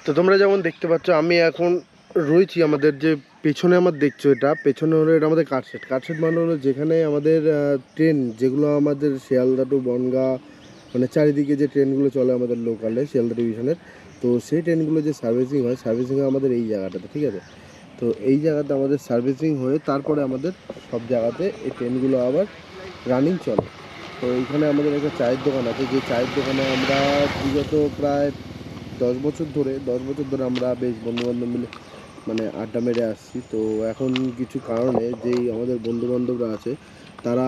তো তোমরা যেমন দেখতে পাচ্ছ আমি এখন রয়েছি আমাদের যে পেছনে আমার দেখছো, এটা পেছনে হলো এটা আমাদের কাটশেড। কাটশেড মানে হলো যেখানে আমাদের ট্রেন যেগুলো আমাদের শিয়ালদা টু বনগাঁ মানে চারিদিকে যে ট্রেনগুলো চলে আমাদের লোকালে শিয়ালদা ডিভিশনের, তো সেই ট্রেনগুলো যে সার্ভিসিং হয়, সার্ভিসিং হয় আমাদের এই জায়গাটাতে, ঠিক আছে। তো এই জায়গাতে আমাদের সার্ভিসিং হয়ে তারপরে আমাদের সব জায়গাতে এই ট্রেনগুলো আবার রানিং চলে। তো এইখানে আমাদের একটা চায়ের দোকান আছে, যে চায়ের দোকানে আমরা বিগত প্রায় 10 বছর ধরে আমরা বেশ বন্ধুবান্ধব মিলে মানে আড্ডা মেরে আসছি। তো এখন কিছু কারণে যেই আমাদের বন্ধুবান্ধবরা আছে তারা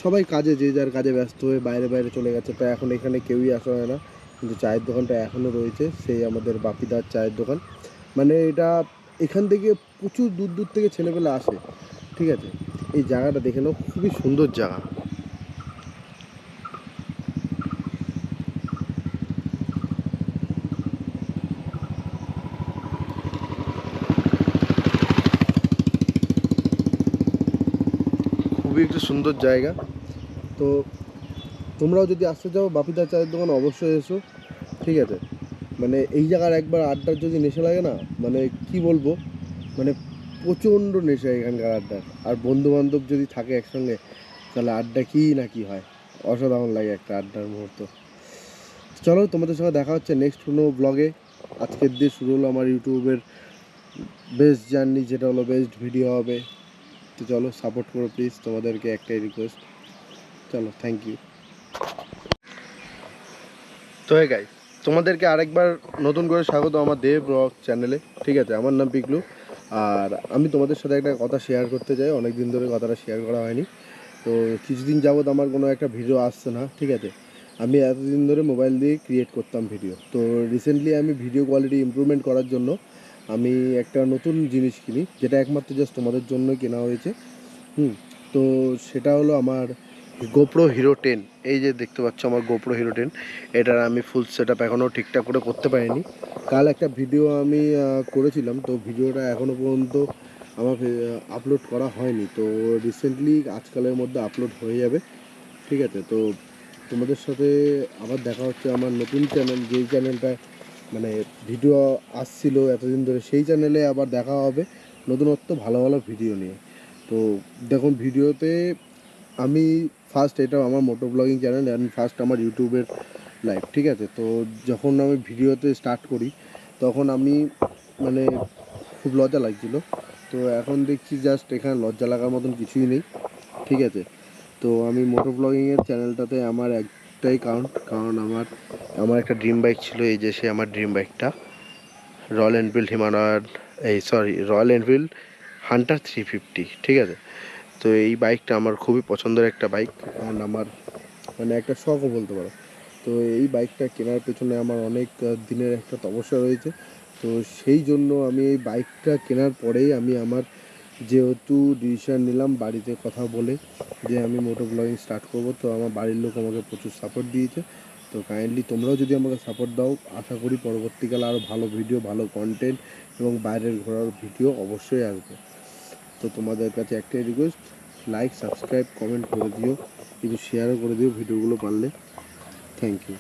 সবাই কাজে, যে যার কাজে ব্যস্ত হয়ে বাইরে বাইরে চলে গেছে, তো এখন এখানে কেউই আসা হয় না। কিন্তু চায়ের দোকানটা এখনও রয়েছে, সেই আমাদের বাপিদার চায়ের দোকান। মানে এটা এখান থেকে প্রচুর দূর দূর থেকে ছেলেপেলে আসে, ঠিক আছে। এই জায়গাটা দেখে নাও, খুবই সুন্দর জায়গা। খুবই একটু সুন্দর জায়গা। তো তোমরাও যদি আসতে চাও বাপিদার চায়ের দোকান অবশ্যই এসো, ঠিক আছে। মানে এই জায়গার একবার আড্ডার যদি নেশা লাগে না, মানে কি বলবো, মানে প্রচণ্ড নেশা এখানকার আড্ডার। আর বন্ধু বান্ধব যদি থাকে একসঙ্গে তাহলে আড্ডা কি না কি হয়, অসাধারণ লাগে একটা আড্ডার মুহূর্ত। চলো তোমাদের সঙ্গে দেখা হচ্ছে নেক্সট কোনো ব্লগে। আজকের দিয়ে শুরু হলো আমার ইউটিউবের বেস্ট জার্নি, যেটা হলো বেস্ট ভিডিও হবে। তো চলো সাপোর্ট করো প্লিজ, তোমাদেরকে একটাই রিকোয়েস্ট। চলো, থ্যাংক ইউ। তো হে গাইস, তোমাদেরকে আরেকবার নতুন করে স্বাগত আমার দেব ব্লগ চ্যানেলে, ঠিক আছে। আমার নাম পিকলু। আর আমি তোমাদের সাথে একটা কথা শেয়ার করতে চাই, অনেক দিন ধরে কথাটা শেয়ার করা হয়নি। তো কিছুদিন যাবৎ আমার কোনো একটা ভিডিও আসছে না, ঠিক আছে। আমি এতদিন ধরে মোবাইল দিয়ে ক্রিয়েট করতাম ভিডিও, তো রিসেন্টলি আমি ভিডিও কোয়ালিটি ইমপ্রুভমেন্ট করার জন্য আমি একটা নতুন জিনিস কিনি, যেটা একমাত্র জাস্ট তোমাদের জন্য কেনা হয়েছে। তো সেটা হলো আমার গোপ্রো হিরো 10। এই যে দেখতে পাচ্ছ আমার গোপ্রো হিরো 10, এটার আমি ফুল সেট আপ এখনও ঠিকঠাক করে করতে পারিনি। কাল একটা ভিডিও আমি করেছিলাম, তো ভিডিওটা এখনও পর্যন্ত আমার আপলোড করা হয়নি। তো রিসেন্টলি আজকালের মধ্যে আপলোড হয়ে যাবে, ঠিক আছে। তো তোমাদের সাথে আবার দেখা হচ্ছে আমার নতুন চ্যানেল, যেই চ্যানেলটা মানে ভিডিও আসছিল এতদিন ধরে, সেই চ্যানেলে আবার দেখা হবে নতুনত্ব ভালো ভালো ভিডিও নিয়ে। তো দেখুন ভিডিওতে আমি ফার্স্ট, এটা আমার মোটো ব্লগিং চ্যানেল অ্যান্ড ফার্স্ট আমার ইউটিউবের লাইভ, ঠিক আছে। তো যখন আমি ভিডিওতে স্টার্ট করি তখন আমি মানে খুব লজ্জা লাগছিলো। তো এখন দেখছি জাস্ট এখানে লজ্জা লাগার মতন কিছুই নেই, ঠিক আছে। তো আমি মোটো ব্লগিংয়ের চ্যানেলটাতে আমার একটাই কারণ আমার আমার একটা ড্রিম বাইক ছিল, এই যে সে আমার ড্রিম বাইকটা royal Enfield Himalayan, royal Enfield Hunter 350, ঠিক আছে। তো এই বাইকটা আমার খুবই পছন্দের একটা বাইক, অ্যান্ড আমার মানে একটা শখও বলতে পারো। তো এই বাইকটা কেনার পেছনে আমার অনেক দিনের একটা তপস্যা রয়েছে। তো সেই জন্য আমি এই বাইকটা কেনার পরেই আমি আমার যেহেতু ডিসিশান নিলাম বাড়িতে কথা বলে যে আমি মোটো ব্লগিং স্টার্ট করব, তো আমার বাড়ির লোক আমাকে প্রচুর সাপোর্ট দিয়েছে। তো কাইন্ডলি তোমরাও যদি আমাকে সাপোর্ট দাও, আশা করি পরবর্তীকালে আরও ভালো ভিডিও, ভালো কন্টেন্ট এবং বাইরের ঘোরার ভিডিও অবশ্যই আসবে। তো তোমাদের কাছে একটাই রিকোয়েস্ট, লাইক সাবস্ক্রাইব কমেন্ট করে দিও, একটু শেয়ারও করে দিও ভিডিওগুলো পারলে। Thank you.